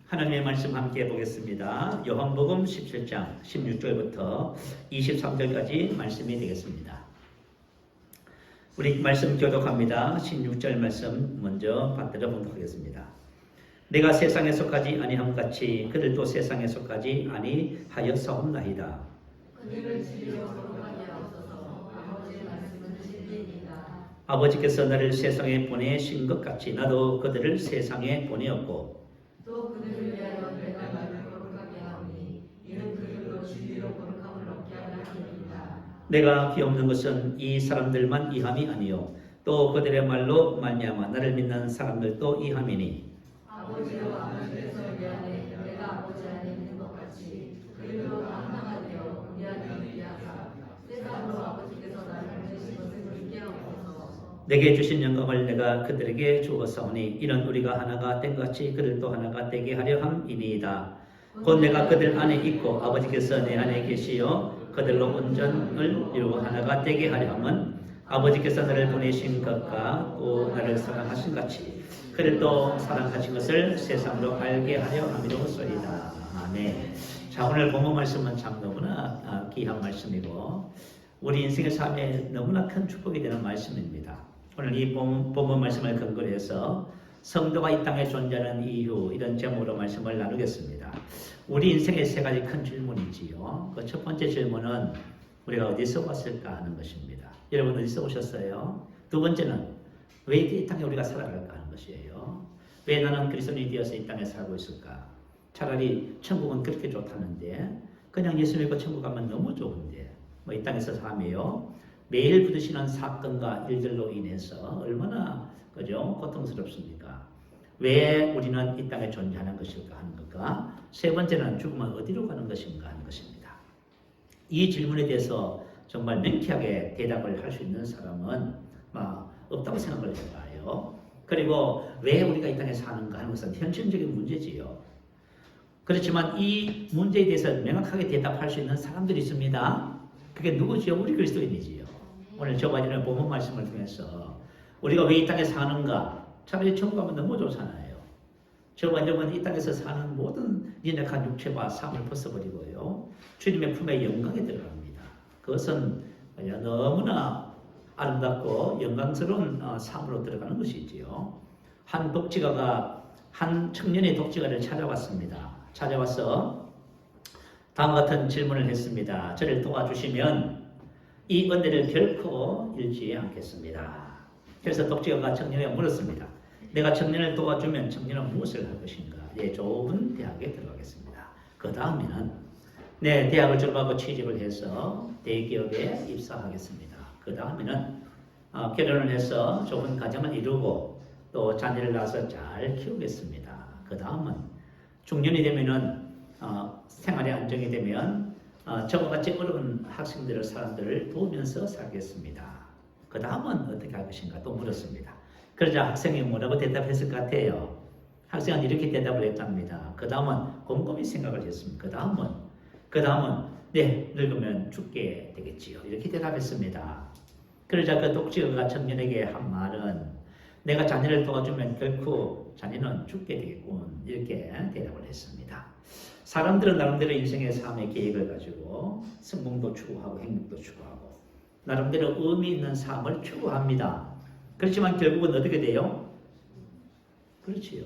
하나님의 말씀 함께 보겠습니다. 요한복음 17장 16절부터 23절까지 말씀이 되겠습니다. 우리 말씀 교독합니다. 16절 말씀 먼저 받들어 보도록 하겠습니다. 내가 세상에 속하지 아니함 같이 그들도 세상에 속하지 아니하였사옵나이다. 그들을 진리로 거룩하게 하옵소서. 아버지의 말씀은 진리이다. 아버지께서 나를 세상에 보내신 것 같이 나도 그들을 세상에 보내었고 또 그들을 위하여 내가 나를 거룩하게 하오니 이는 그들도 진리로 거룩함을 얻게 하려 함이니이다. 내가 비옵는 것은 이 사람들만 이함이 아니요 또 그들의 말로 말미암아 나를 믿는 사람들도 이함이니 아버지로 아버지께서 우리 안에 내가 아버지 안에 있는 것 같이 그들도 하나가 되어 우리 안에 있게 하사 세상으로 아버지께서 나를 보내신 것을 믿게 하옵소서. 내게 주신 영광을 내가 그들에게 주었사오니 이는 우리가 하나가 된 것 같이 그들도 하나가 되게 하려 함이니이다. 곧 내가 그들 안에 있고 아버지께서 내 안에 계시어 그들로 온전을 이루어 하나가 되게 하려 함은 아버지께서 나를 보내신 것과 또 나를 사랑하신 같이 그들도 사랑하신 것을 세상으로 알게 하려 함이로소이다. 아멘. 자, 오늘 본문 말씀은 참 너무나 귀한 말씀이고 우리 인생의 삶에 너무나 큰 축복이 되는 말씀입니다. 오늘 이 본문 말씀을 근거로 해서 성도가 이 땅에 존재하는 이유 이런 제목으로 말씀을 나누겠습니다. 우리 인생의 세 가지 큰 질문이지요. 그 첫 번째 질문은 우리가 어디서 왔을까 하는 것입니다. 여러분 어디서 오셨어요? 두 번째는 왜 이 땅에 우리가 살아갈까 하는 것이에요. 왜 나는 그리스도인이 되어서 이 땅에 살고 있을까? 차라리 천국은 그렇게 좋다는데 그냥 예수 믿고 천국 가면 너무 좋은데 뭐 이 땅에서 삶이요. 매일 부딪히는 사건과 일들로 인해서 얼마나 그죠? 고통스럽습니까? 왜 우리는 이 땅에 존재하는 것일까 하는 것과 세 번째는 죽으면 어디로 가는 것인가 하는 것입니다. 이 질문에 대해서 정말 명쾌하게 대답을 할 수 있는 사람은 없다고 생각을 해봐요. 그리고 왜 우리가 이 땅에 사는가 하는 것은 현실적인 문제지요. 그렇지만 이 문제에 대해서 명확하게 대답할 수 있는 사람들이 있습니다. 그게 누구지요? 우리 그리스도인이지요. 오늘 저와 이런 본문 말씀을 통해서 우리가 왜 이 땅에 사는가? 차라리 천국 가면 너무 좋잖아요. 저와 여러분 이 땅에서 사는 모든 연약한 육체와 삶을 벗어버리고요. 주님의 품에 영광에 들어갑니다. 그것은 너무나 아름답고 영광스러운 삶으로 들어가는 것이지요. 한 독지가가 한 청년의 독지가를 찾아왔습니다. 찾아와서 다음과 같은 질문을 했습니다. 저를 도와주시면 이 은혜를 결코 잃지 않겠습니다. 그래서 독지가가 청년에게 물었습니다. 내가 청년을 도와주면 청년은 무엇을 할 것인가? 좋은 대학에 들어가겠습니다. 그 다음에는 대학을 졸업하고 취직을 해서 대기업에 입사하겠습니다. 그 다음에는 결혼을 해서 좋은 가정을 이루고 또 자녀를 낳아서 잘 키우겠습니다. 그 다음은 중년이 되면은 생활이 안정이 되면 저와 같이 어려운 학생들을 사람들을 도우면서 살겠습니다. 그 다음은 어떻게 할 것인가 또 물었습니다. 그러자 학생이 뭐라고 대답했을 것 같아요? 학생은 이렇게 대답을 했답니다. 그 다음은 곰곰이 생각을 했습니다. 그 다음은 늙으면 죽게 되겠지요. 이렇게 대답했습니다. 그러자 그 독지가가 청년에게 한 말은 내가 자녀를 도와주면 결코 자녀는 죽게 되겠군. 이렇게 대답을 했습니다. 사람들은 나름대로 인생의 삶의 계획을 가지고 성공도 추구하고 행복도 추구하고 나름대로 의미 있는 삶을 추구합니다. 그렇지만 결국은 어떻게 돼요? 그렇지요.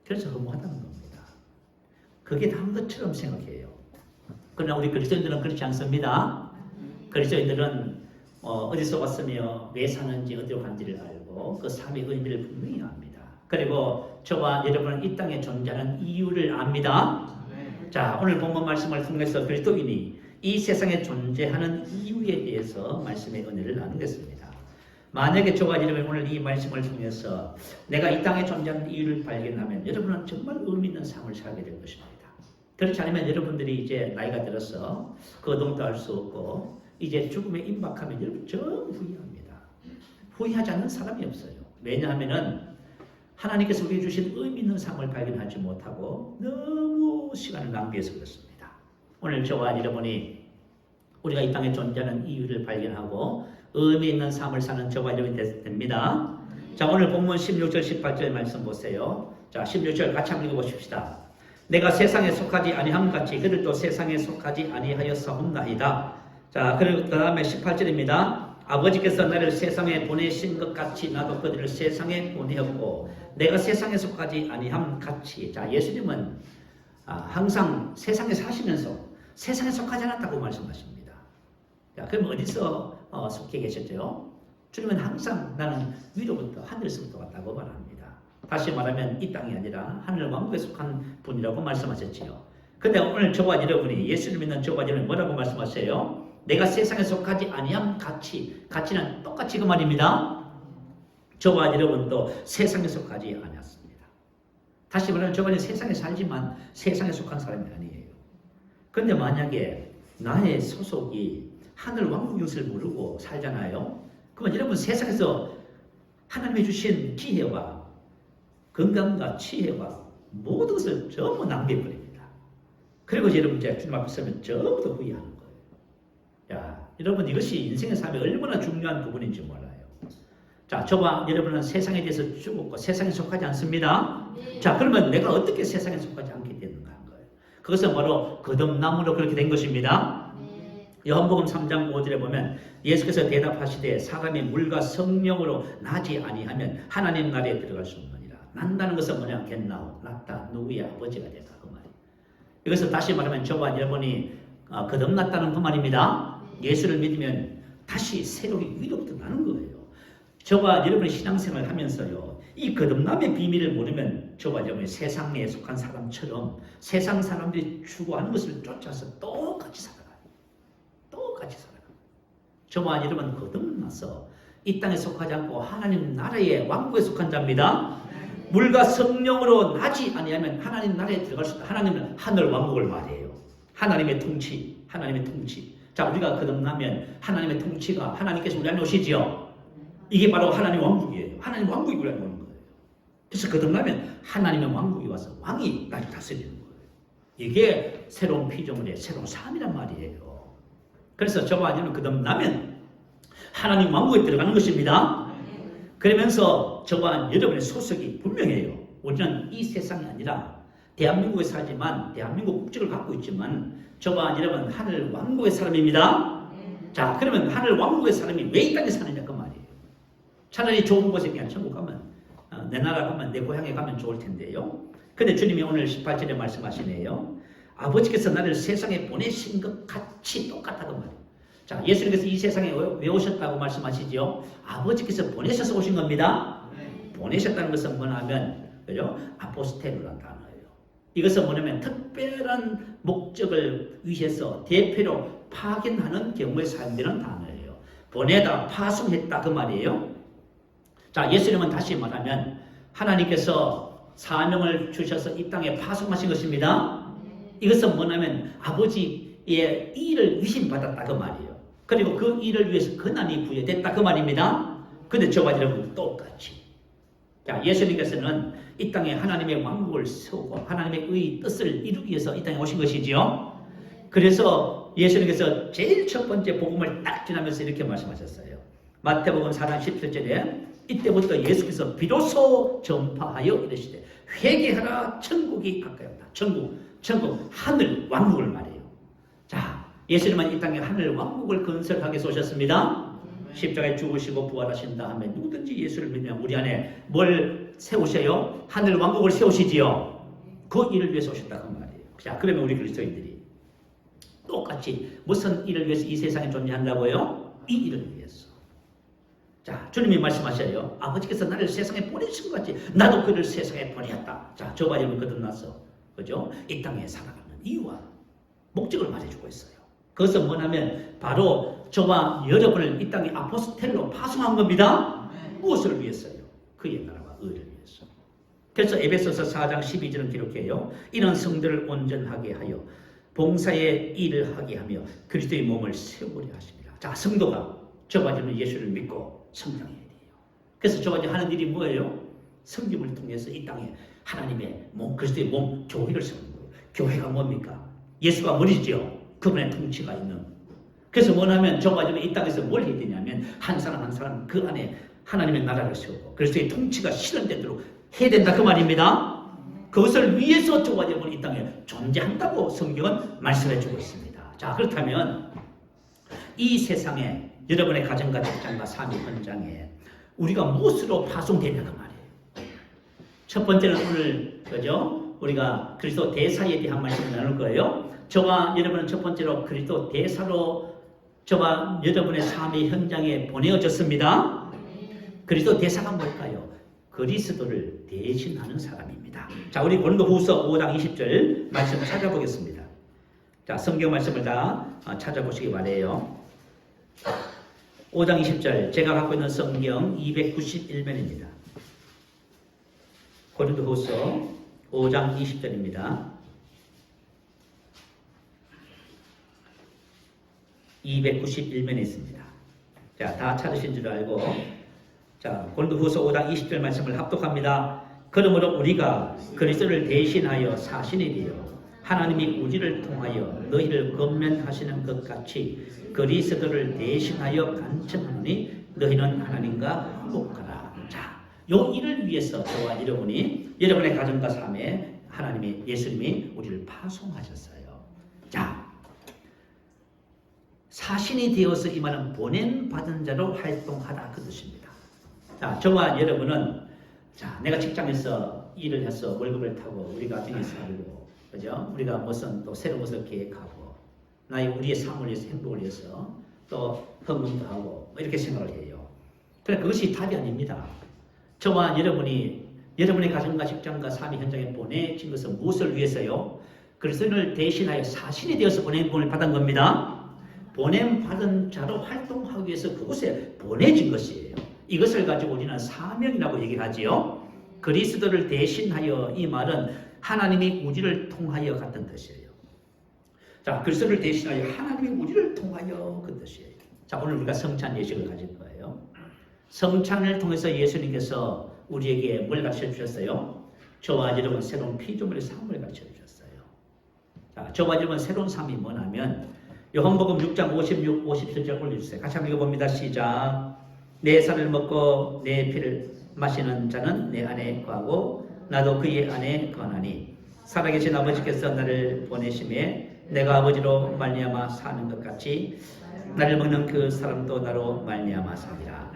그래서 허무하다는 겁니다. 그게 다인 것처럼 생각해요. 그러나 우리 그리스도인들은 그렇지 않습니다. 그리스도인들은 어디서 왔으며 왜 사는지 어디로 간지를 알고 그 삶의 의미를 분명히 압니다. 그리고 저와 여러분은 이 땅에 존재하는 이유를 압니다. 자, 오늘 본문 말씀을 통해서 그리스도인이 이 세상에 존재하는 이유에 대해서 말씀의 은혜를 나누겠습니다. 만약에 저와 여러분이 오늘 이 말씀을 통해서 내가 이 땅에 존재하는 이유를 발견하면 여러분은 정말 의미 있는 삶을 살게 될 것입니다. 그렇지 않으면 여러분들이 이제 나이가 들어서 거동도 할 수 없고 이제 죽음에 임박하면 여러분 전 후회합니다. 후회하지 않는 사람이 없어요. 왜냐하면 하나님께서 우리에게 주신 의미 있는 삶을 발견하지 못하고 너무 시간을 낭비해서 그렇습니다. 오늘 저와 여러분이 우리가 이 땅에 존재하는 이유를 발견하고 의미 있는 삶을 사는 저와 여러분이 됩니다. 자, 오늘 본문 16절 18절 말씀 보세요. 자, 16절 같이 한번 읽어보십시다. 내가 세상에 속하지 아니함 같이 그들도 세상에 속하지 아니하였사옵나이다. 자, 그리고 그 다음에 18절입니다. 아버지께서 나를 세상에 보내신 것 같이 나도 그들을 세상에 보내었고 내가 세상에 속하지 아니함 같이. 자, 예수님은 항상 세상에 사시면서 세상에 속하지 않았다고 말씀하십니다. 자, 그럼 어디서 속해 계셨죠? 주님은 항상 나는 위로부터 하늘에서부터 왔다고 말합니다. 다시 말하면 이 땅이 아니라 하늘 왕국에 속한 분이라고 말씀하셨지요. 근데 오늘 저와 여러분이 예수를 믿는 저와 여러분이 뭐라고 말씀하세요? 내가 세상에 속하지 아니함 같이. 같이는 똑같이 그 말입니다. 저와 여러분도 세상에 속하지 아니었습니다. 다시 말하면 저번에 세상에 살지만 세상에 속한 사람이 아니에요. 그런데 만약에 나의 소속이 하늘 왕국 것을 모르고 살잖아요. 그러면 여러분 세상에서 하나님이 주신 기회와 건강과 지혜와 모든 것을 전부 낭비해버립니다. 그리고 여러분 이제 주님 앞에 서면 전부 다 후회하는 거예요. 야, 여러분 이것이 인생의 삶에 얼마나 중요한 부분인지 몰라요. 자, 저와 여러분은 세상에 대해서 죽었고 세상에 속하지 않습니다. 자, 그러면 내가 어떻게 세상에 속하지 않게 되는가 하는 거예요. 그것은 바로 거듭남으로 그렇게 된 것입니다. 요한복음 3장 5절에 보면 예수께서 대답하시되 사람이 물과 성령으로 나지 아니하면 하나님 나라에 들어갈 수 없느니라. 난다는 것은 뭐냐? 겟나우, 낫다, 누구의 아버지가 되다 그 말이에요. 이것을 다시 말하면 저와 여러분이 거듭났다는 그 말입니다. 예수를 믿으면 다시 새로이 위로부터 나는 거예요. 저와 여러분의 신앙생활을 하면서요, 이 거듭남의 비밀을 모르면 저와 여러분이 세상에 속한 사람처럼 세상 사람들이 추구하는 것을 쫓아서 똑같이 살아가요. 똑같이 살아가요. 저와 여러분 거듭나서 이 땅에 속하지 않고 하나님 나라의 왕국에 속한 자입니다. 물과 성령으로 나지 아니하면 하나님 나라에 들어갈 수 있다. 하나님은 하늘 왕국을 말해요. 하나님의 통치, 하나님의 통치. 자, 우리가 거듭나면 하나님의 통치가 하나님께서 우리 안에 오시지요. 이게 바로 하나님 왕국이에요. 하나님 왕국이 우리 안에 오는 거예요. 그래서 거듭나면 하나님의 왕국이 와서 왕이 나를 다스리는 거예요. 이게 새로운 피조물의 새로운 삶이란 말이에요. 그래서 저와 여러분 거듭나면 하나님 왕국에 들어가는 것입니다. 그러면서 저와 여러분의 소속이 분명해요. 우리는 이 세상이 아니라 대한민국에 살지만 대한민국 국적을 갖고 있지만 저와 여러분 하늘 왕국의 사람입니다. 자, 그러면 하늘 왕국의 사람이 왜 이 땅에 사느냐 그 말이에요. 차라리 좋은 곳에 그냥 천국 가면 내 나라 가면 내 고향에 가면 좋을 텐데요. 근데 주님이 오늘 18절에 말씀하시네요. 아버지께서 나를 세상에 보내신 것 같이 똑같다고 말이에요. 자, 예수님께서 이 세상에 왜 오셨다고 말씀하시죠? 아버지께서 보내셔서 오신 겁니다. 보내셨다는 것은 뭐냐면, 그죠? 아포스텔이라는 단어예요. 이것은 뭐냐면 특별한 목적을 위해서 대표로 파견하는 경우에 사용되는 단어예요. 보내다, 파송했다 그 말이에요. 자, 예수님은 다시 말하면 하나님께서 사명을 주셔서 이 땅에 파송하신 것입니다. 이것은 뭐냐면 아버지의 일을 위임받았다 그 말이에요. 그리고 그 일을 위해서 권한이 부여됐다 그 말입니다. 근데 저와 여러분 똑같이. 자, 예수님께서는 이 땅에 하나님의 왕국을 세우고 하나님의 의 뜻을 이루기 위해서 이 땅에 오신 것이지요. 그래서 예수님께서 제일 첫 번째 복음을 딱 지나면서 이렇게 말씀하셨어요. 마태복음 4장 17절에 이때부터 예수께서 비로소 전파하여 이르시되 회개하라 천국이 가까이 왔다. 천국 하늘 왕국을 말해요. 자, 예수님은 이 땅에 하늘 왕국을 건설하기 위해서 오셨습니다. 십자가에 죽으시고 부활하신 다음에 누구든지 예수를 믿으면 우리 안에 뭘 세우셔요? 하늘 왕국을 세우시지요. 그 일을 위해서 오셨다고 말이에요. 자, 그러면 우리 그리스도인들이 똑같이 무슨 일을 위해서 이 세상에 존재한다고요? 이 일을 위해서. 자, 주님이 말씀하셔요. 아버지께서 나를 세상에 보내신 것 같이 나도 그를 세상에 보내었다. 자, 저와 여러분 거듭나서 그죠? 이 땅에 살아가는 이유와 목적을 말해주고 있어요. 그것은 뭐냐면 바로 저와 여러분을 이 땅에 아포스텔로 파송한 겁니다. 무엇을 위해서요? 그의 나라와 의를 위해서. 그래서 에베소서 4장 12절은 기록해요. 이런 성도를 온전하게 하여 봉사의 일을 하게 하며 그리스도의 몸을 세우려 하십니다. 자, 성도가 저와 여러분 예수를 믿고 성장해야 돼요. 그래서 저와 여러분 하는 일이 뭐예요? 성김을 통해서 이 땅에 하나님의 몸, 그리스도의 몸, 교회를 세우는 거예요. 교회가 뭡니까? 예수가 머리죠. 그분의 통치가 있는. 그래서 뭐냐면 저와 여러분 이 땅에서 뭘 해야 되냐면 한 사람 한 사람 그 안에 하나님의 나라를 세우고 그리스도의 통치가 실현되도록 해야 된다 그 말입니다. 그것을 위해서 저와 여러분이 이 땅에 존재한다고 성경은 말씀해주고 있습니다. 자, 그렇다면 이 세상에 여러분의 가정과 직장과 삶의 현장에 우리가 무엇으로 파송되냐가 말이에요. 첫 번째는 오늘 그죠? 우리가 그리스도 대사에 대한 말씀을 나눌 거예요. 저와 여러분은 첫 번째로 그리스도 대사로 저와 여러분의 삶의 현장에 보내어졌습니다. 그리스도 대사가 뭘까요? 그리스도를 대신하는 사람입니다. 자, 우리 고린도후서 5장 20절 말씀을 찾아보겠습니다. 자, 성경 말씀을 다 찾아보시기 바래요. 5장 20절, 제가 갖고 있는 성경 291면입니다. 고린도후서 5장 20절입니다. 291면에 있습니다. 자, 다 찾으신 줄 알고, 자, 고린도후서 5장 20절 말씀을 합독합니다. 그러므로 우리가 그리스도를 대신하여 사신이 되어 하나님이 우리를 통하여 너희를 권면하시는 것 같이 그리스도를 대신하여 간청하니 너희는 하나님과 화목하라. 자, 요 일을 위해서 저와 여러분이 여러분의 가정과 삶에 하나님이 예수님이 우리를 파송하셨어요. 자, 사신이 되어서 이 말은 보냄받은 자로 활동하다 그 뜻입니다. 자, 저와 여러분은 자, 내가 직장에서 일을 해서 월급을 타고 우리 가정에 살고, 그죠? 우리가 무슨 또 새로운 것을 계획하고, 우리의 삶을 위해서 행복을 위해서 또 헌금도 하고 이렇게 생각을 해요. 그러나 그것이 답이 아닙니다. 저와 여러분이 여러분의 가정과 직장과 삶의 현장에 보내진 것은 무엇을 위해서요? 그리스도를 대신하여 사신이 되어서 보냄을 받은 겁니다. 보냄받은 자로 활동하기 위해서 그곳에 보내진 것이에요. 이것을 가지고 우리는 사명이라고 얘기하지요. 그리스도를 대신하여 이 말은 하나님이 우리를 통하여 같은 뜻이에요. 자, 그리스도를 대신하여 하나님이 우리를 통하여 그 뜻이에요. 자, 오늘 우리가 성찬 예식을 가질 거예요. 성찬을 통해서 예수님께서 우리에게 뭘 가르쳐 주셨어요? 저와 여러분 새로운 피조물의 삶을 가르쳐 주셨어요. 자, 저와 여러분 새로운 삶이 뭐냐면 요한복음 6장 56, 57절 올려주세요. 같이 한번 읽어봅니다. 시작. 내 살을 먹고 내 피를 마시는 자는 내 안에 거하고 나도 그의 안에 거하나니 살아계신 아버지께서 나를 보내심에 내가 아버지로 말미암아 사는 것 같이 나를 먹는 그 사람도 나로 말미암아 사리라.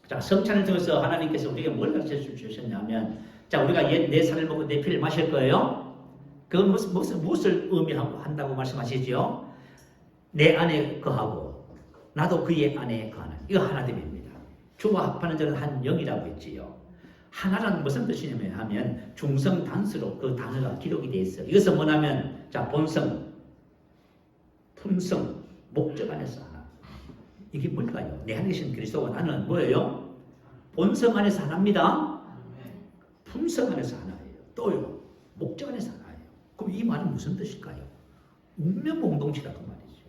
자, 성찬을 통해서 하나님께서 우리에게 뭘 가르쳐 주셨냐면, 자, 우리가 내 살을 먹고 내 피를 마실 거예요. 그건 무엇을 의미하고 한다고 말씀하시죠? 내 안에 거하고 나도 그의 안에 거하는, 이거 하나됨입니다. 주와 합하는 자는 한 영이라고 했지요. 하나란 무슨 뜻이냐면 하면 중성 단수로 그 단어가 기록이 되어 있어요. 이것은 뭐냐면 자, 본성, 품성, 목적 안에서 하나. 이게 뭘까요? 내 안에 계신 그리스도와 나는 뭐예요? 본성 안에서 하나입니다. 품성 안에서 하나예요. 또요, 목적 안에서 하나예요. 그럼 이 말은 무슨 뜻일까요? 운명 공동체다 그 말이죠.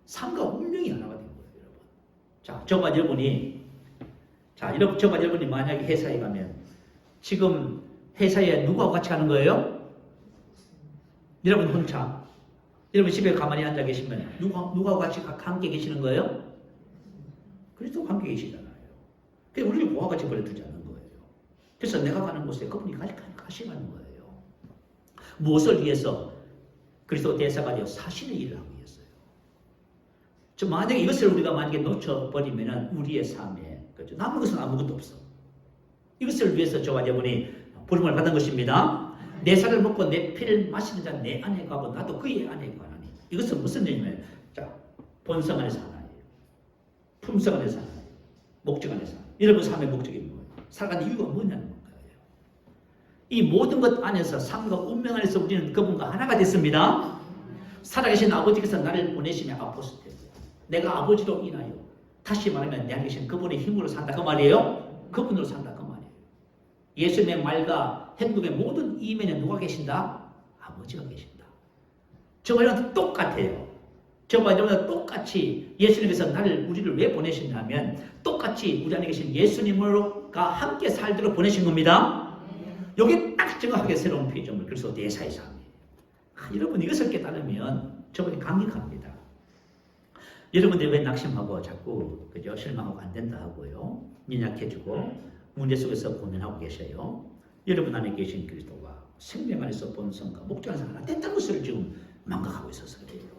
삶과 운명이 하나가 된 거예요, 여러분. 자, 저와 여러분이 만약에 회사에 가면 지금 회사에 누구하고 같이 가는 거예요? 여러분 혼자. 여러분 집에 가만히 앉아 계시면 누구하고 같이 함께 계시는 거예요? 그리스도와 함께 계시잖아요. 그래서 우리를 고와 같이 버려두지 않는 거예요. 그래서 내가 가는 곳에 그분이 같이 가는 거예요. 무엇을 위해서? 그리스도 대사가 되어 사신의 일을 하기 위해서요. 만약에 이것을 우리가 만약에 놓쳐버리면 우리의 삶에 그렇죠? 남은 것은 아무것도 없어. 이것을 위해서 저와 여러분이 부름을 받은 것입니다. 내 살을 먹고 내 피를 마시는 자는 내 안에 가고 나도 그의 안에 가나니. 이것은 무슨 얘기냐면 자, 본성 안에서 하나예요. 품성 안에서 하나예요. 목적 안에서 하나예요. 여러분 삶의 목적이 뭐예요? 살아가는 이유가 뭐냐는 거예요. 이 모든 것 안에서 삶과 운명 안에서 우리는 그분과 하나가 됐습니다. 살아계신 아버지께서 나를 보내시며 아포스텔. 내가 아버지로 인하여 다시 말하면 내 안에 계신 그분의 힘으로 산다 그 말이에요. 그분으로 산다 그 말이에요. 예수님의 말과 행동의 모든 이면에 누가 계신다? 아버지가 계신다. 저와 여러분 똑같아요. 저와 여러분 똑같이 예수님께서 우리를 왜 보내셨냐면 똑같이 우리 안에 계신 예수님과 함께 살도록 보내신 겁니다. 여기 딱 정확하게 새로운 피조물, 그래서 대사의 삶이에요. 여러분 이것을 깨달으면 저분이 강력합니다. 여러분들이 왜 낙심하고 자꾸 그죠? 실망하고 안 된다 하고요. 연약해지고 문제 속에서 고민하고 계셔요. 여러분 안에 계신 그리스도가 생명 안에서 본 성과 목적 안에서 하나 됐다는 것을 지금 망각하고 있어서 그래요.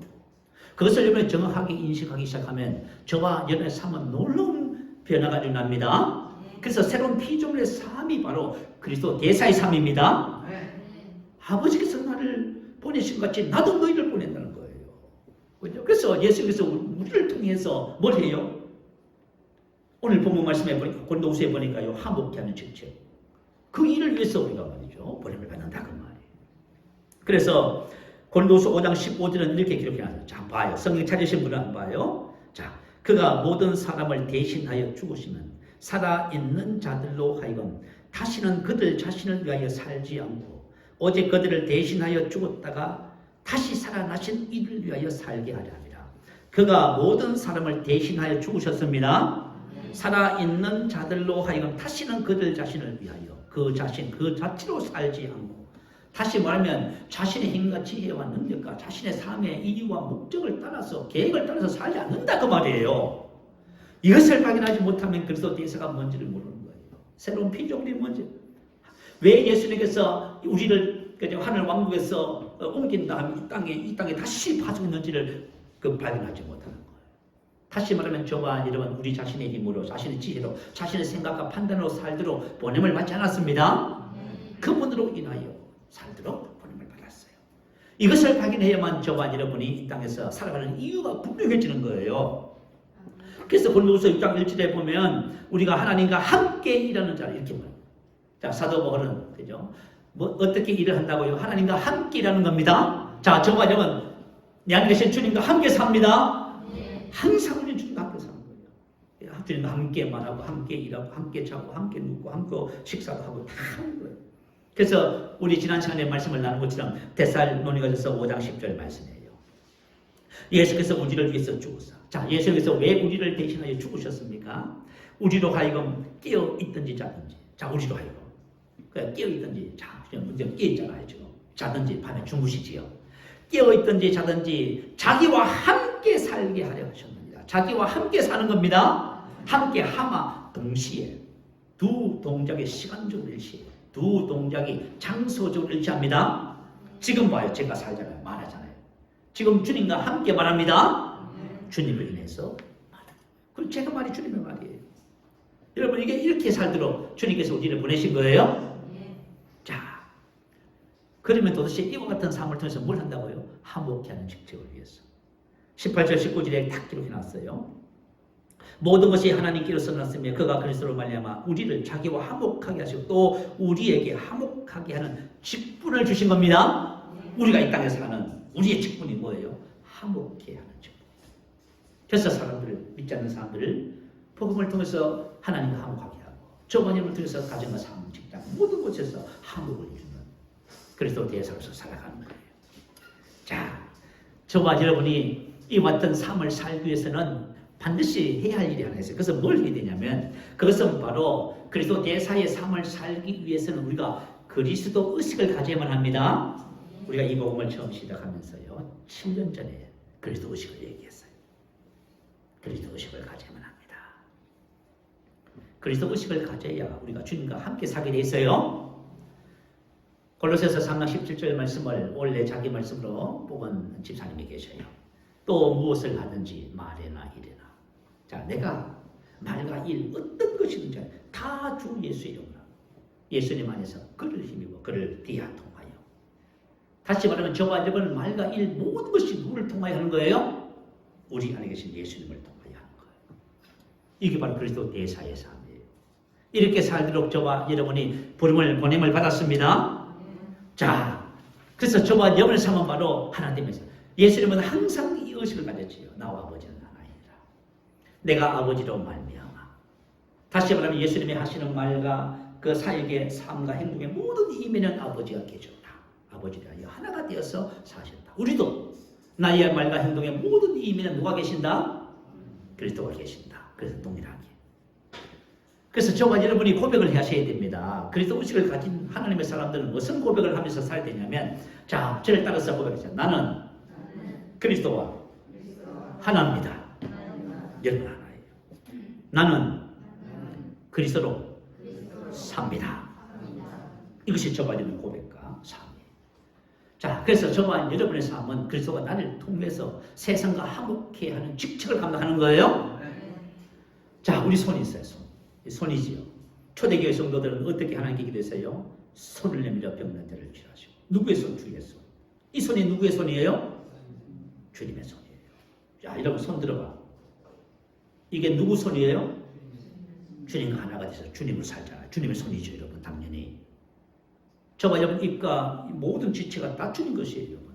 그것을 여러분이 정확하게 인식하기 시작하면 저와 여러분의 삶은 놀라운 변화가 일어납니다. 그래서 새로운 피조물의 삶이 바로 그리스도 대사의 삶입니다. 아버지께서 나를 보내신 것 같이 나도 너희를 보낸다는 거예요. 그렇죠? 그래서 예수께서 우리를 통해서 뭘 해요? 오늘 본문 말씀에 보니까 고린도후서에 보니까요, 화목케 하는 직책. 그 일을 위해서 우리가 말이죠, 보냄을 받는다 그 말이에요. 그래서 고린도후서 5장 15절은 이렇게 기록해놨어요. 자, 봐요. 성경 찾으신 분은 안 봐요. 자, 그가 모든 사람을 대신하여 죽으시면 살아있는 자들로 하여금 다시는 그들 자신을 위하여 살지 않고 오직 그들을 대신하여 죽었다가 다시 살아나신 이를 위하여 살게 하려 함이라. 그가 모든 사람을 대신하여 죽으셨습니다. 살아있는 자들로 하여금 다시는 그들 자신을 위하여 그 자신 그 자체로 살지 않고, 다시 말하면 자신의 힘과 지혜와 능력과 자신의 삶의 이유와 목적을 따라서 계획을 따라서 살지 않는다 그 말이에요. 이것을 확인하지 못하면 그리스도 대사가 뭔지를 모르는 거예요. 새로운 피조물이 뭔지, 왜 예수님께서 우리를 하늘 왕국에서 옮긴 다음 이 땅에 다시 파송 있는지를 발견하지 못하는 거예요. 다시 말하면 저와 여러분 우리 자신의 힘으로 자신의 지혜로 자신의 생각과 판단으로 살도록 보냄을 받지 않았습니다. 그분으로 인하여 살도록 보냄을 받았어요. 이것을 확인해야만 저와 여러분이 이 땅에서 살아가는 이유가 분명해지는 거예요. 그래서 고린도후서 6장 1절에 보면 우리가 하나님과 함께 일하는 자를 이렇게 말해요. 자, 사도 바울은 그죠? 뭐 어떻게 일을 한다고요? 하나님과 함께 일하는 겁니다. 자, 저와 여러분 내 안에 계신 주님과 함께 삽니다. 항상 우리는 주님과 함께 사는 거예요. 주님과 함께 말하고 함께 일하고 함께 자고 함께 눕고 함께 식사도 하고 다 하는 거예요. 그래서 우리 지난 시간에 말씀을 나눈 것처럼 데살로니가전서 5장 10절 말씀이에요. 예수께서 우리를 위해서 죽으사. 자, 예수께서 왜 우리를 대신하여 죽으셨습니까? 우리로 하여금 깨어 있든지 자든지. 자, 우리로 하여금 깨어 있든지, 자, 먼저 깨어 있잖아요 지금. 자든지 밤에 주무시지요. 깨어 있든지 자든지 자기와 함께 살게 하려 하셨습니다. 자기와 함께 사는 겁니다. 함께 하마 동시에 두 동작의 시간적으로 일시에 두 동작이 장소적으로 일치합니다. 지금 봐요. 제가 살잖아요. 말하잖아요. 지금 주님과 함께 말합니다. 주님을 인해서 말합니다. 그리고 제가 말이 주님의 말이에요. 여러분 이게 이렇게 살도록 주님께서 우리를 보내신 거예요. 자, 그러면 도대체 이와 같은 삶을 통해서 뭘 한다고요? 화목케 하는 직책을 위해서. 18절 19절에 딱 기록해놨어요. 모든 것이 하나님께로서 났으며 그가 그리스도로 말미암아 우리를 자기와 화목하게 하시고 또 우리에게 화목하게 하는 직분을 주신 겁니다. 우리가 이 땅에서 하는 우리의 직분이 뭐예요? 화목케 하는 직분. 그래서 사람들을, 믿지 않는 사람들을 복음을 통해서 하나님과 화목하게 하고 저번임을 통해서 가정과 삶, 직장 모든 곳에서 화목을 이루는 그리스도 대사로서 살아가는 거예요. 자, 저와 여러분이 이와 같은 삶을 살기 위해서는 반드시 해야 할 일이 하나 있어요. 그것은 뭘 해야 되냐면 그것은 바로 그리스도 대사의 삶을 살기 위해서는 우리가 그리스도 의식을 가져야만 합니다. 우리가 이 복음을 처음 시작하면서요 7년 전에 그리스도 의식을 얘기했어요. 그리스도 의식을 가져야만 합니다. 그리스도 의식을 가져야 우리가 주님과 함께 살게 돼 있어요. 골로새서 3장 17절 말씀을 원래 자기 말씀으로 뽑은 집사님이 계셔요. 또 무엇을 하든지 말이나 이래나. 자, 내가 말과 일 어떤 것이든지 다 주 예수 이름으로 예수님 안에서 그를 힘입어 그를 비하 통하여. 다시 말하면 저와 여러분은 말과 일 모든 것이 누구를 통하여 하는 거예요? 우리 안에 계신 예수님을 통하여 하는 거예요. 이게 바로 그리스도 대사의 삶이에요. 이렇게 살도록 저와 여러분이 부름을 보냄을 받았습니다. 자, 그래서 저와 여러분의 삶은 바로 하나님에서 예수님은 항상 이 의식을 가졌지요. 나와 아버지는 하나이니라. 내가 아버지로 말미암아. 다시 말하면 예수님이 하시는 말과 그 사역의 삶과 행동의 모든 이면은 아버지가 계셨다. 아버지가 하나가 되어서 사셨다. 우리도 나의 말과 행동의 모든 이면에 누가 계신다? 그리스도가 계신다. 그래서 동일하게. 그래서 저와 여러분이 고백을 하셔야 됩니다. 그리스도 의식을 가진 하나님의 사람들은 무슨 고백을 하면서 살아야 되냐면, 자, 저를 따라서 고백하세요. 나는 그리스도와 하나입니다. 여러분 하나예요. 나는 그리스도로 삽니다. 이것이 저와 여러분의 고백과 삶이에요. 자, 그래서 저와 여러분의 삶은 그리스도가 나를 통해서 세상과 화목해 하는 직책을 감당하는 거예요. 자, 우리 손이 있어요. 손이지요. 초대교회 성도들은 어떻게 하나님께 기도했어요? 손을 내밀어 병든 자를 치료하시고. 누구의 손? 주의 손. 이 손이 누구의 손이에요? 주님의 손이에요. 자, 여러분 손 들어봐. 이게 누구 손이에요? 주님과 하나가 돼서 주님을 살잖아요. 주님의 손이죠, 여러분. 당연히. 저와 여러분 입과 모든 지체가 다 주님 것이에요, 여러분.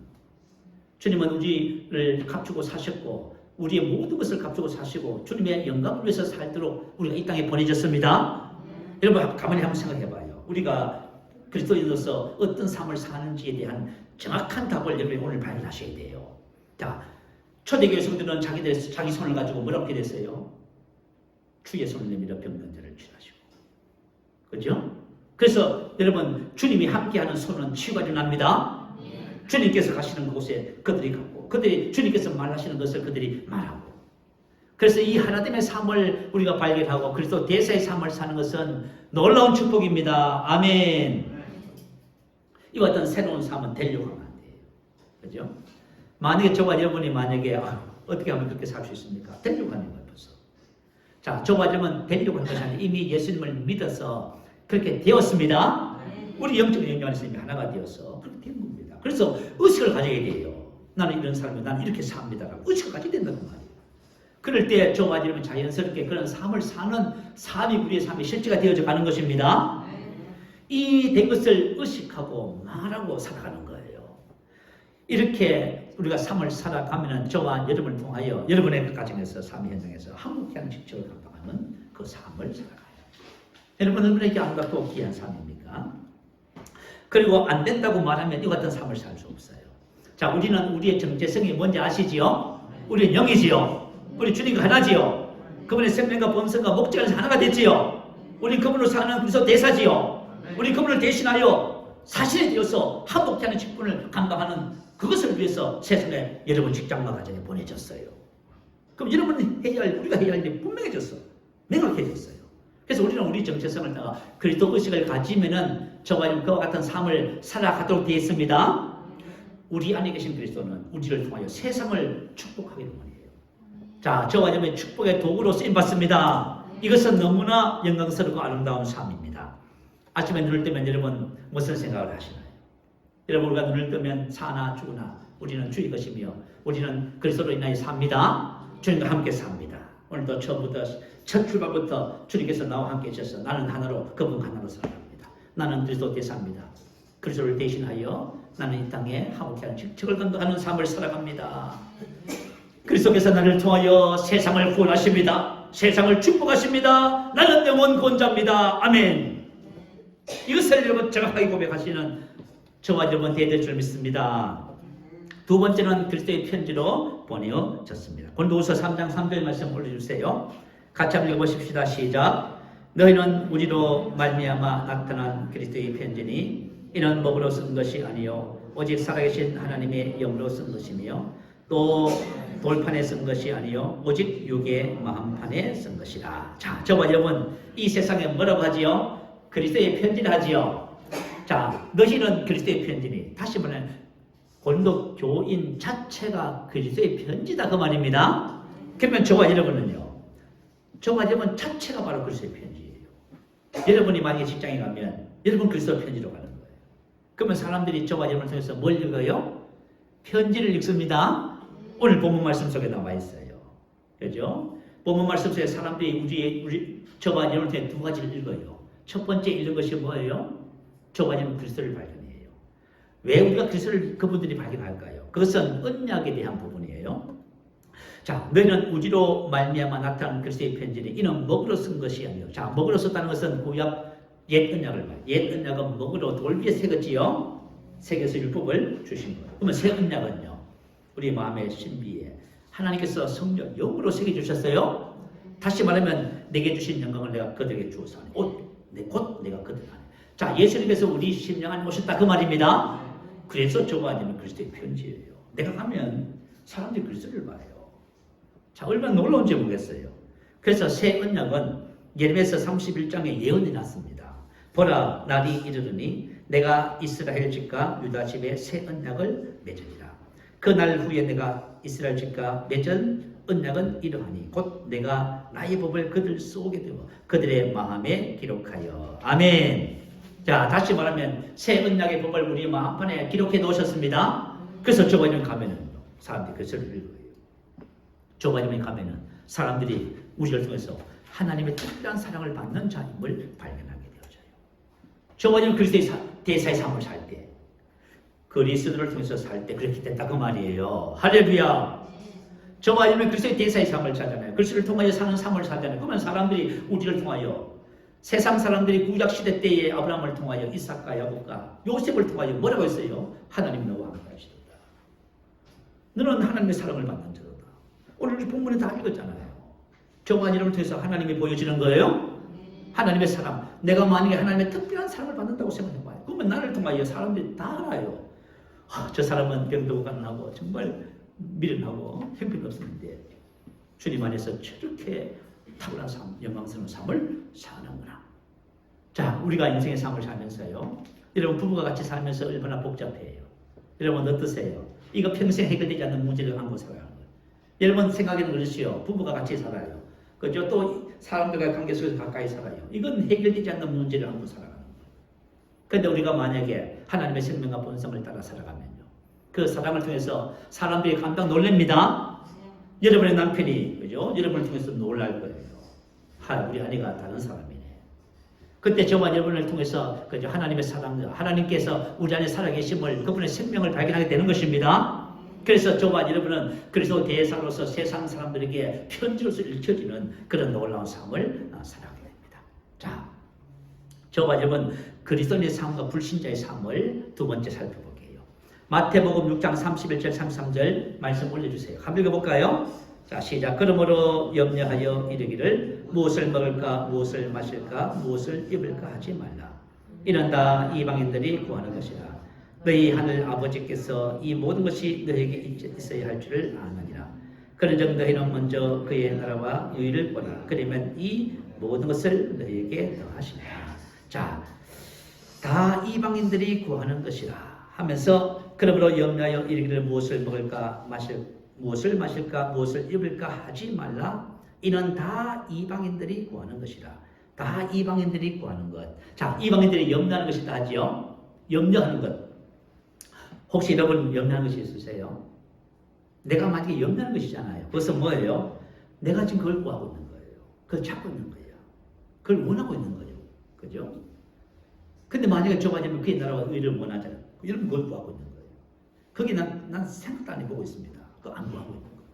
주님은 우리를 값주고 사셨고 우리의 모든 것을 값주고 사시고 주님의 영광을 위해서 살도록 우리가 이 땅에 보내졌습니다. 여러분 가만히 한번 생각해봐요. 우리가 그리스도인으로서 어떤 삶을 사는지에 대한 정확한 답을 여러분이 오늘 발견하셔야 돼요. 자, 초대교회 성도들은 자기 손을 가지고 뭐라고 기도했어요? 주의 손을 내밀어 병든 자를 치료하시고. 그죠? 그래서 여러분 주님이 함께하는 손은 치유가 일어납니다. 주님께서 가시는 곳에 그들이 가고 그들이 주님께서 말하시는 것을 그들이 말하고. 그래서 이 하나됨의 삶을 우리가 발견하고 그리스도 대사의 삶을 사는 것은 놀라운 축복입니다. 아멘. 이와 같은 새로운 삶은 되려고 하면 안 돼요. 그죠? 만약에 저와 여러분이 만약에 어떻게 하면 그렇게 살 수 있습니까? 되려고 하는 거예요. 벌써. 자, 저와 여러분은 되려고 하는 것이 아니라 이미 예수님을 믿어서 그렇게 되었습니다. 우리 영적인 영역 안에서 이미 하나가 되어서 그렇게 된 겁니다. 그래서 의식을 가져야 돼요. 나는 이런 삶을 나는 이렇게 삽니다. 의식을 가져야 된다는 말이에요. 그럴 때 저와 여러분 자연스럽게 그런 삶을 사는 삶이 우리의 삶의 실제가 되어져 가는 것입니다. 이 된 것을 의식하고 말하고 살아가는 거예요. 이렇게 우리가 삶을 살아가면 저와 여러분을 통하여 여러분의 그 가정에서 삶의 현장에서 한국형 직책을 감당하는 그 삶을 살아가요. 여러분 얼마나 아름답고 귀한 삶입니까? 그리고 안 된다고 말하면 이 같은 삶을 살 수 없어요. 자, 우리는 우리의 정체성이 뭔지 아시지요? 우리는 영이지요. 우리 주님과 하나지요. 그분의 생명과 본성과 목적에서 하나가 됐지요. 우리 그분으로 사는 그리스도 대사지요. 우리 그분을 대신하여 사실에 되어서 한복케 하는 직분을 감당하는 그것을 위해서 세상에 여러분 직장과 가정에 보내졌어요. 그럼 여러분이 우리가 해야 할 일이 분명해졌어. 명확해졌어요. 그래서 우리는 우리 정체성을 따라 그리스도 의식을 가지면은 저와 그와 같은 삶을 살아가도록 되어 있습니다. 우리 안에 계신 그리스도는 우리를 통하여 세상을 축복하기 때문이에요. 자, 저와 여러분의 축복의 도구로 쓰임받습니다. 이것은 너무나 영광스럽고 아름다운 삶입니다. 아침에 눈을 뜨면 여러분 무슨 생각을 하시나요? 여러분 우리가 눈을 뜨면 사나 죽으나 우리는 주의 것이며 우리는 그리스도로 인하여 삽니다. 주님과 함께 삽니다. 오늘도 첫 출발부터 주님께서 나와 함께 하셔서 나는 하나로 그분 하나로 살아갑니다. 나는 그리스도 대사입니다. 그리스도를 대신하여 나는 이 땅에 화목케 하는 직책을 감당하는 삶을 살아갑니다. 그리스도께서 나를 통하여 세상을 구원하십니다. 세상을 축복하십니다. 나는 영원 구원자입니다. 아멘. 이것을 여러분 정확하게 고백하시는 저와 여러분 되어야 줄 믿습니다. 두 번째는 그리스도의 편지로 보내어졌습니다. 고린도후서 3장 3절 말씀 올려주세요. 같이 한번 읽어보십시다. 시작. 너희는 우리로 말미암아 나타난 그리스도의 편지니 이는 먹으로 쓴 것이 아니요 오직 살아계신 하나님의 영으로 쓴 것이며 또 돌판에 쓴 것이 아니요 오직 육의 마음판에 쓴 것이라. 자, 저와 여러분 이 세상에 뭐라고 하지요? 그리스도의 편지를 하지요. 자, 너희는 그리스도의 편지니 다시 말하면 고린도 교인 자체가 그리스도의 편지다 그 말입니다. 그러면 저와 여러분은요. 저와 여러분 자체가 바로 그리스도의 편지예요. 여러분이 만약에 직장에 가면 여러분 그리스도 편지로 가는 거예요. 그러면 사람들이 저와 여러분을 통해서 뭘 읽어요? 편지를 읽습니다. 오늘 본문 말씀 속에 나와 있어요. 그죠? 본문 말씀 속에 사람들이 저와 여러분을 통해 두 가지를 읽어요. 첫 번째 읽는 것이 뭐예요? 저와 여러분 그리스도를 발견해요. 왜 우리가 그리스도를 그분들이 발견할까요? 그것은 언약에 대한 부분이에요. 자, 너희는 우리로 말미암아 나타난 그리스도의 편지는 이는 먹으로 쓴 것이 아니요. 자, 먹으로 썼다는 것은 구약 옛 언약을 봐요. 옛 언약은 먹으로 돌 위에 새겼지요. 새겨서 율법을 주신 거예요. 그러면 새 언약은요. 우리 마음의 신비에 하나님께서 성령 영으로 새겨주셨어요. 다시 말하면 내게 주신 영광을 내가 그들에게 주어서 하니 곧 내가 그들 안에. 자, 예수님께서 우리 심령 안에 오셨다 그 말입니다. 그래서 저와 여러분 그리스도의 편지예요. 내가 가면 사람들이 그리스도를 봐요. 자, 얼마나 놀라운지 모르겠어요. 그래서 새 언약은 예레미야서 31장에 예언이 났습니다. 보라, 날이 이르르니 내가 이스라엘 집과 유다 집에 새 언약을 맺으리라. 그날 후에 내가 이스라엘 집과 맺은 언약은 이러하니 곧 내가 나의 법을 그들 속에 두어 그들의 마음에 기록하여. 아멘. 자, 다시 말하면 새 언약의 법을 우리 마음판에 기록해 놓으셨습니다. 그래서 조바님에 가면은 사람들이 그 소리를 읽어요. 조바님에 가면은 사람들이 우리를 통해서 하나님의 특별한 사랑을 받는 자임을 발견하게 되어져요. 조바님 그리스도의 대사의 삶을 살 때, 그리스도를 통해서 살 때 그렇게 됐다 그 말이에요. 할렐루야. 조바님은 그리스도의 대사의 삶을 살잖아요. 그리스도를 통하여 사는 삶을 살잖아요. 그러면 사람들이 우리를 통하여, 세상 사람들이 구약 시대 때의 아브라함을 통하여 이삭과 야곱과 요셉을 통하여 뭐라고 했어요? 하나님 너와 함께하시도다. 너는 하나님의 사랑을 받는 자로다. 오늘 우리 본문에 다 읽었잖아요. 조바님을 통해서 하나님이 보여지는 거예요. 하나님의 사랑. 내가 만약에 하나님의 특별한 사랑을 받는다고 생각해봐요. 그러면 나를 통하여 사람들이 다 알아요. 저 사람은 병도 가난하고 정말 미련하고 형편없었는데 주님 안에서 저렇게 탁월한 삶, 영광스러운 삶을 사는구나. 자, 우리가 인생의 삶을 살면서요. 여러분 부부가 같이 살면서 얼마나 복잡해요. 여러분 어떠세요? 이거 평생 해결되지 않는 문제를 안고 살아가는 거예요. 여러분 생각에는 그렇지요. 부부가 같이 살아요. 그죠? 또 사람들과 관계 속에서 가까이 살아요. 이건 해결되지 않는 문제를 안고 살아가는 거예요. 그런데 우리가 만약에 하나님의 생명과 본성을 따라 살아가면요. 그 사랑을 통해서 사람들이 깜짝 놀랍니다. 여러분의 남편이, 그죠? 여러분을 통해서 놀랄 거예요. 우리 아내가 다른 사람이네. 그때 저와 여러분을 통해서, 그죠? 하나님의 사랑, 하나님께서 우리 안에 살아계심을, 그분의 생명을 발견하게 되는 것입니다. 그래서 저와 여러분은 그리스도 대사로서 세상 사람들에게 편지로서 읽혀지는 그런 놀라운 삶을 살아가게 됩니다. 자, 저와 여러분 그리스도의 삶과 불신자의 삶을 두 번째 살펴볼게요. 마태복음 6장 31절 33절 말씀 올려주세요. 한번 읽어볼까요? 자, 시작. 그러므로 염려하여 이르기를 무엇을 먹을까 무엇을 마실까 무엇을 입을까 하지 말라. 이는 다 이방인들이 구하는 것이라. 너희 하늘 아버지께서 이 모든 것이 너희에게 있어야 할 줄을 아느니라. 그런즉 너희는 먼저 그의 나라와 의를 보라. 그러면 이 모든 것을 너희에게 더하시리라. 자, 다 이방인들이 구하는 것이라 하면서 그러므로 염려하여 이르기를 무엇을 먹을까 무엇을 마실까 무엇을 입을까 하지 말라. 이는 다 이방인들이 구하는 것이라. 다 이방인들이 구하는 것. 자, 이방인들이 염려하는 것이다 하지요. 염려하는 것. 혹시 여러분 염려하는 것이 있으세요? 내가 만약에 염려하는 것이잖아요. 그것은 뭐예요? 내가 지금 그걸 구하고 있는 거예요. 그걸 찾고 있는 거예요. 그걸 원하고 있는 거예요. 그죠? 근데 만약에 좁아지면 그의 나라와 의를 원하잖아요. 여러분 그걸 구하고 있는 거예요. 거기 난 생각도 안 해보고 있습니다. 그거 안 구하고 있는 거예요.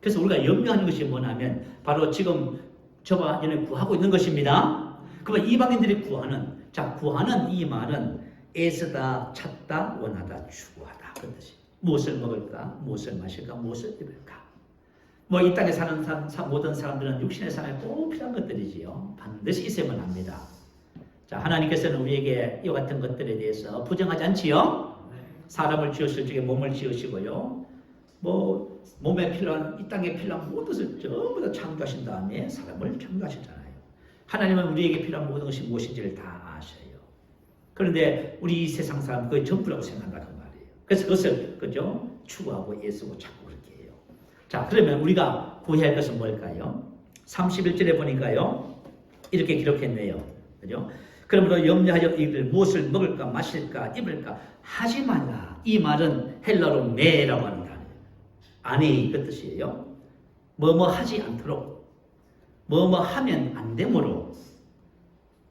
그래서 우리가 염려하는 것이 뭐냐면 바로 지금 저와 얘는 구하고 있는 것입니다. 그러면 이방인들이 구하는, 자, 구하는 이 말은 애쓰다, 찾다, 원하다, 추구하다 그런 뜻이. 무엇을 먹을까, 무엇을 마실까, 무엇을 입을까. 뭐 이 땅에 사는 모든 사람들은 육신의 삶에 꼭 필요한 것들이지요. 반드시 있어야만 합니다. 자, 하나님께서는 우리에게 이와 같은 것들에 대해서 부정하지 않지요. 사람을 지으실 적에 몸을 지으시고요. 뭐 몸에 필요한, 이 땅에 필요한 모든 것을 전부 다 창조하신 다음에 사람을 창조하셨잖아요. 하나님은 우리에게 필요한 모든 것이 무엇인지를 다 아셔요. 그런데 우리 세상 사람 그게 전부라고 생각한다 그 말이에요. 그래서 그것을, 그죠? 추구하고 애쓰고 찾고 그렇게 해요. 자, 그러면 우리가 구해야 할 것은 뭘까요? 31절에 보니까요, 이렇게 기록했네요. 그죠? 그러므로 염려하여 이를 무엇을 먹을까 마실까 입을까 하지 말라. 이 말은 헬라로 메라고 하는 단어예요. 아니 그 뜻이에요. 뭐뭐 하지 않도록, 뭐뭐 하면 안 되므로,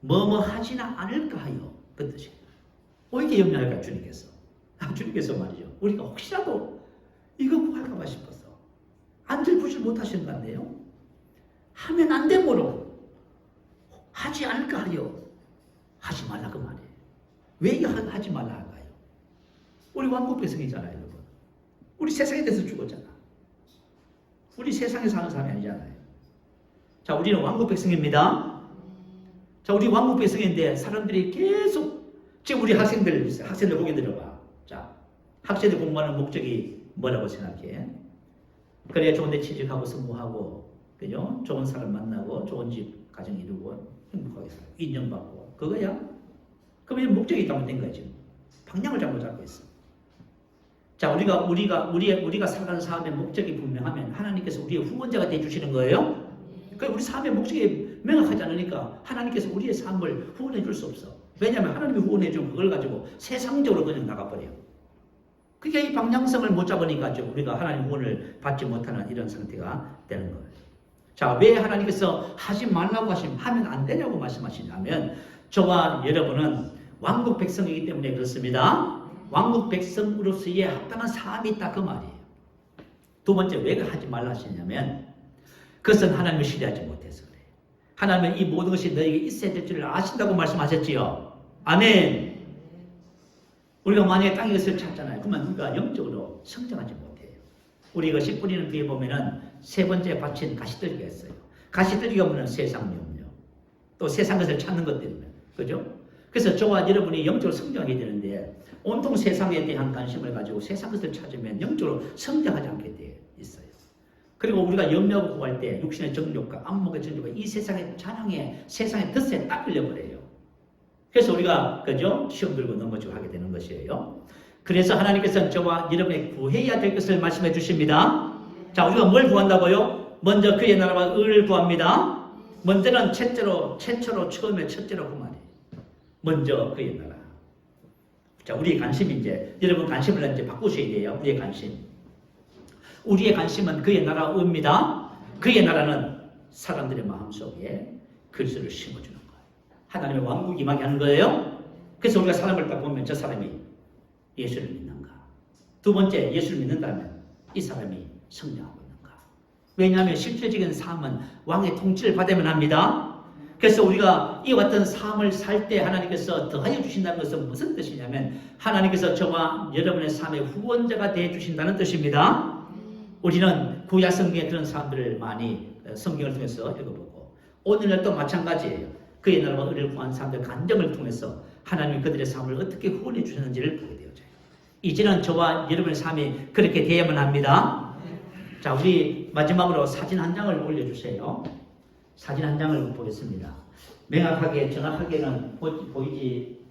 뭐뭐 하지나 않을까 하여 그 뜻이에요. 이게 염려할까 주님께서. 주님께서 말이죠. 우리가 혹시라도 이거 구할까 봐 싶어서 안절부절 못하시는 것 같네요. 하면 안 되므로, 하지 않을까 하여 하지 말라 그 말이에요. 왜 이거 하지 말라 할까요? 우리 왕국 백성이잖아요, 여러분. 우리 세상에 대해서 죽었잖아. 우리 세상에 사는 사람이 아니잖아요. 자, 우리는 왕국 백성입니다. 자, 우리 왕국 백성인데 사람들이 계속, 지금 우리 학생들 보게 들어봐. 자, 학생들 공부하는 목적이 뭐라고 생각해? 그래야 좋은 데 취직하고 승무하고, 그죠? 좋은 사람 만나고 좋은 집 가정 이루고 행복하게 살고 인정받고 그거야? 그러면 목적이 잘못된 거죠. 방향을 잘못 잡고 있어. 자, 우리가 살아가는 삶의 목적이 분명하면 하나님께서 우리의 후원자가 되어주시는 거예요. 그러니까 우리 삶의 목적이 명확하지 않으니까 하나님께서 우리의 삶을 후원해 줄 수 없어. 왜냐하면 하나님이 후원해 준 그걸 가지고 세상적으로 그냥 나가버려요. 그게 이 방향성을 못 잡으니까 우리가 하나님 후원을 받지 못하는 이런 상태가 되는 거예요. 자, 왜 하나님께서 하지 말라고 하면 안 되냐고 말씀하시냐면 저와 여러분은 왕국 백성이기 때문에 그렇습니다. 왕국 백성으로서의 합당한 삶이 있다 그 말이에요. 두 번째 왜 하지 말라 하시냐면 그것은 하나님을 신뢰하지 못해서 그래요. 하나님은 이 모든 것이 너에게 있어야 될 줄을 아신다고 말씀하셨지요. 아멘. 우리가 만약에 땅의 것을 찾잖아요. 그러면 우리가 영적으로 성장하지 못해요. 우리 것이 뿌리는 뒤에 보면은 세 번째 밭인 가시들기가 있어요. 가시들기가 뭐냐면 세상 염려. 또 세상 것을 찾는 것 때문에. 그죠? 그래서 저와 여러분이 영적으로 성장하게 되는데 온통 세상에 대한 관심을 가지고 세상 것을 찾으면 영적으로 성장하지 않게 돼 있어요. 그리고 우리가 염려하고 구할 때 육신의 정욕과 안목의 정욕과 이 세상의 찬양에 세상의 덫에 딱 걸려버려요. 그래서 우리가 그죠? 시험 들고 넘어지고 하게 되는 것이에요. 그래서 하나님께서는 저와 여러분이 구해야 될 것을 말씀해 주십니다. 자, 우리가 뭘 구한다고요? 먼저 그의 나라와 의를 구합니다. 먼저는 최초로 처음에 첫째로 그 말이에요. 먼저 그의 나라. 자, 우리의 관심이 이제 여러분 관심을 이제 바꾸셔야 돼요. 우리의 관심. 우리의 관심은 그의 나라입니다. 그의 나라는 사람들의 마음속에 그리스도를 심어주는 거예요. 하나님의 왕국이 임하게 하는 거예요. 그래서 우리가 사람을 딱 보면 저 사람이 예수를 믿는가. 두 번째, 예수를 믿는다면 이 사람이 성장하고 있는가. 왜냐하면 실질적인 삶은 왕의 통치를 받아야만 합니다. 그래서 우리가 이와 같은 삶을 살 때 하나님께서 더하여 주신다는 것은 무슨 뜻이냐면 하나님께서 저와 여러분의 삶의 후원자가 되어 주신다는 뜻입니다. 우리는 구약 성경에 그런 사람들을 많이 성경을 통해서 읽어보고 오늘날도 마찬가지예요. 그의 나라와 의를 구한 사람들 간증을 통해서 하나님이 그들의 삶을 어떻게 후원해 주셨는지를 보게 되어져요. 이제는 저와 여러분의 삶이 그렇게 되어야만 합니다. 자, 우리 마지막으로 사진 한 장을 올려주세요. 사진 한 장을 보겠습니다. 명확하게 정확하게는 보이지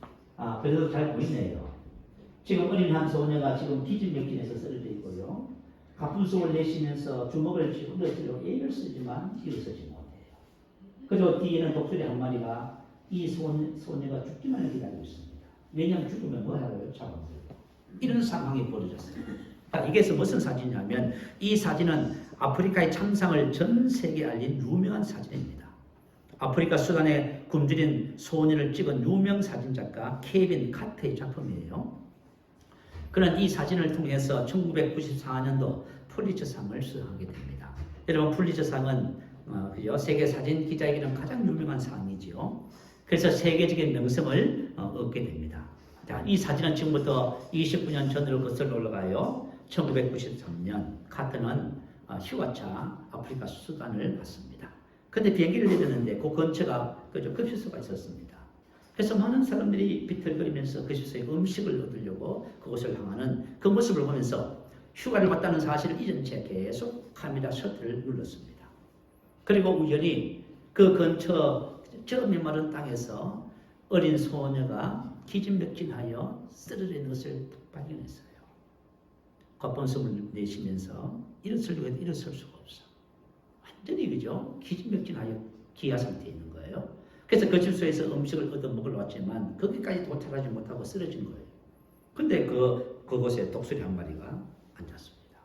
그래도 잘 보이네요. 지금 어린 한 소녀가 지금 기진맥진에서 쓰러져 있고요. 가분속을 내쉬면서 주먹을 쥐어들려고 애를 쓰지만 일어서지 못해요. 그리고 뒤에는 독수리 한 마리가 이 소녀가 죽기만을 기다리고 있습니다. 왜냐하면 죽으면 뭐 하라고요? 잡아먹어요. 이런 상황이 벌어졌어요. 이게 무슨 사진이냐면 이 사진은 아프리카의 참상을 전 세계에 알린 유명한 사진입니다. 아프리카 수단에 굶주린 소년을 찍은 유명 사진작가 케빈 카트의 작품이에요. 그는 이 사진을 통해서 1994년도 퓰리처상을 수상하게 됩니다. 여러분 퓰리처상은 세계 사진 기자에게는 가장 유명한 상이지요. 그래서 세계적인 명성을 얻게 됩니다. 자, 이 사진은 지금부터 29년 전으로 거슬러 올라가요. 1993년 카트는 휴가차 아프리카 수단을 갔습니다. 근데 비행기를 내렸는데 그 근처가 급식소가 있었습니다. 그래서 많은 사람들이 비틀거리면서 급식소에 음식을 얻으려고 그곳을 향하는 그 모습을 보면서 휴가를 갔다는 사실을 잊은 채 계속 카메라 셔터를 눌렀습니다. 그리고 우연히 그 근처 저 메마른 땅에서 어린 소녀가 기진맥진하여 쓰러져 있는 것을 발견했어요. 겉번숨을 내쉬면서 일어서려고 해도 일어설 수가 없어. 완전히 그죠? 기진맥진하여 기아 상태에 있는 거예요. 그래서 그 집소에서 음식을 얻어 먹으러 왔지만 거기까지 도착하지 못하고 쓰러진 거예요. 근데 그곳에 독수리 한 마리가 앉았습니다.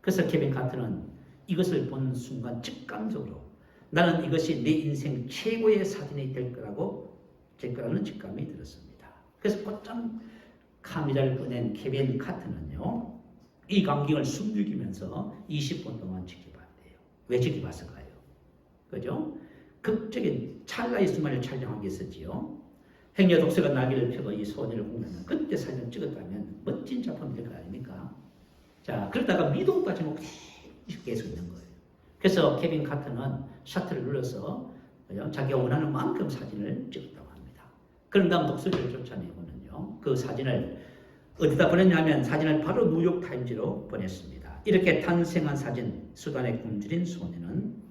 그래서 케빈 카트는 이것을 본 순간 직감적으로 나는 이것이 내 인생 최고의 사진이 될 거라는 직감이 들었습니다. 그래서 곧장 카메라를 꺼낸 케빈 카트는요, 이 광경을 숨죽이면서 20분 동안 지켜봤대요. 왜 지켜봤을까요? 그죠? 극적인 찰나의 순간을 촬영하기 위해서지요. 행여 독서가 날개를 펴고 이 소녀를 보면 그때 사진을 찍었다면 멋진 작품이 될 거 아닙니까? 자, 그러다가 미도 빠지 못해 계속 있는 거예요. 그래서 케빈 카트는 셔터를 눌러서 자기가 원하는 만큼 사진을 찍었다고 합니다. 그런 다음 독서를 쫓아내고는요, 그 사진을 어디다 보냈냐면 사진을 바로 뉴욕타임즈로 보냈습니다. 이렇게 탄생한 사진, 수단에 굶주린 소녀는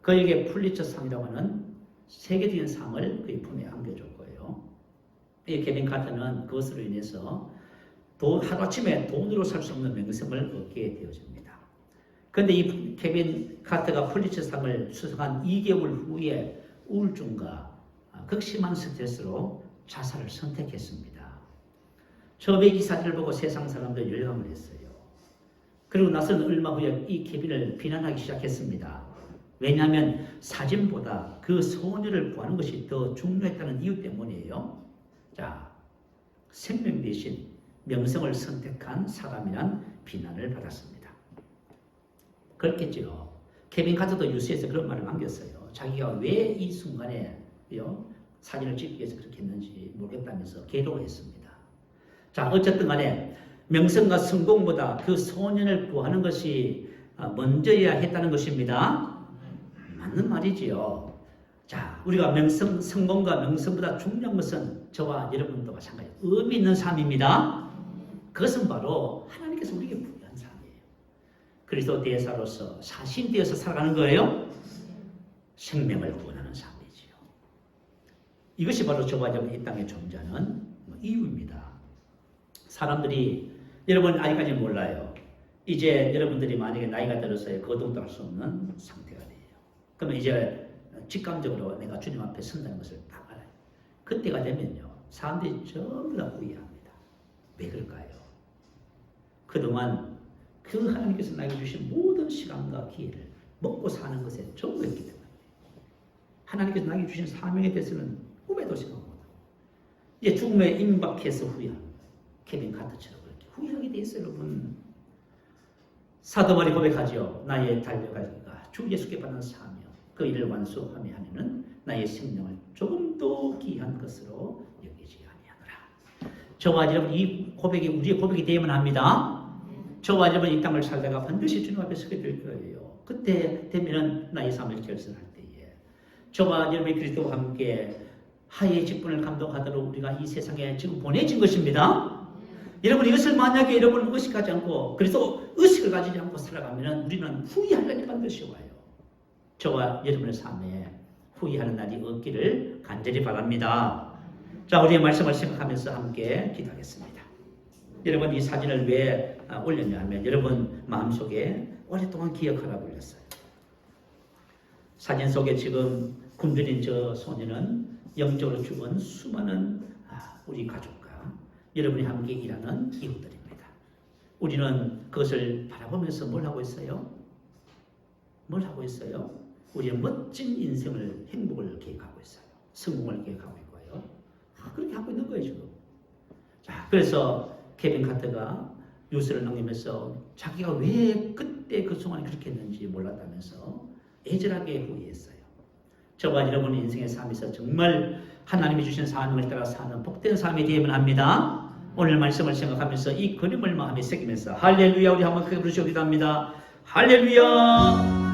그에게 퓰리처상이라고 하는 세계적인 상을 그의 품에 안겨줬고요. 이 케빈 카터는 그것으로 인해서 하루아침에 돈으로 살 수 없는 명성을 얻게 되어집니다. 그런데 이 케빈 카터가 퓰리처상을 수상한 2개월 후에 우울증과 극심한 스트레스로 자살을 선택했습니다. 처음에 이 사진을 보고 세상 사람들 열광을 했어요. 그리고 나서는 얼마 후에 이 케빈을 비난하기 시작했습니다. 왜냐하면 사진보다 그 소녀를 구하는 것이 더 중요했다는 이유 때문이에요. 자, 생명 대신 명성을 선택한 사람이란 비난을 받았습니다. 그렇겠죠. 케빈 카터도 뉴스에서 그런 말을 남겼어요. 자기가 왜 이 순간에 사진을 찍기 위해서 그렇게 했는지 모르겠다면서 괴로워했습니다. 자, 어쨌든 간에 명성과 성공보다 그 소년을 구하는 것이 먼저야 했다는 것입니다. 맞는 말이지요. 자, 우리가 성공과 명성보다 중요한 것은 저와 여러분도 마찬가지 의미 있는 삶입니다. 그것은 바로 하나님께서 우리에게 부여한 삶이에요. 그리스도 대사로서 사신되어서 살아가는 거예요. 생명을 구원하는 삶이지요. 이것이 바로 저와 여러분 이 땅에 존재하는 이유입니다. 사람들이 여러분 아직까지 몰라요. 이제 여러분들이 만약에 나이가 들어서 거동도 할 수 없는 상태가 돼요. 그러면 이제 직감적으로 내가 주님 앞에 선다는 것을 딱 알아요. 그때가 되면요, 사람들이 전부 다 후회합니다. 왜 그럴까요? 그동안 그 하나님께서 나에게 주신 모든 시간과 기회를 먹고 사는 것에 전부했기 때문에 하나님께서 나에게 주신 사명에 대해서는 꿈에도 생각 못하고 이제 죽음에 임박해서 후회합니다. 케빈 카터처럼 그렇게 후회하게 돼 있어요, 여러분. 사도 바울이 고백하죠. 나의 달려가기가 주 예수께 받는 사명, 그 일을 완수하며 하면은 나의 생명을 조금 더 귀한 것으로 여기지 아니하노라. 저와 여러분 이 고백이 우리의 고백이 되어야만 합니다. 저와 여러분 이 땅을 살다가 반드시 주님 앞에 서게 될 거예요. 그때 되면은 나의 삶을 결선할 때에 저와 여러분이 그리스도와 함께 하의 직분을 감독하도록 우리가 이 세상에 지금 보내진 것입니다. 여러분 이것을 만약에 여러분 의식하지 않고 그래서 의식을 가지지 않고 살아가면 우리는 후회할 날이 반드시 와요. 저와 여러분의 삶에 후회하는 날이 없기를 간절히 바랍니다. 자, 우리의 말씀을 생각하면서 함께 기도하겠습니다. 여러분 이 사진을 왜 올렸냐 하면 여러분 마음속에 오랫동안 기억하라고 올렸어요. 사진 속에 지금 굶주린 저 소녀는 영적으로 죽은 수많은 우리 가족과 여러분이 함께 일하는 이웃들입니다. 우리는 그것을 바라보면서 뭘 하고 있어요? 뭘 하고 있어요? 우리는 멋진 인생을, 행복을 계획하고 있어요. 성공을 계획하고 있고요. 그렇게 하고 있는 거예요, 지금. 자, 그래서 케빈 카터가 뉴스를 남기면서 자기가 왜 그때 그 순간에 그렇게 했는지 몰랐다면서 애절하게 후회했어요. 저와 여러분 인생의 삶에서 정말 하나님이 주신 사명을 따라 사는 복된 삶이 되어야만 합니다. 오늘 말씀을 생각하면서 이 그림을 마음에 새기면서 할렐루야 우리 한번 크게 부르시기도 합니다. 할렐루야.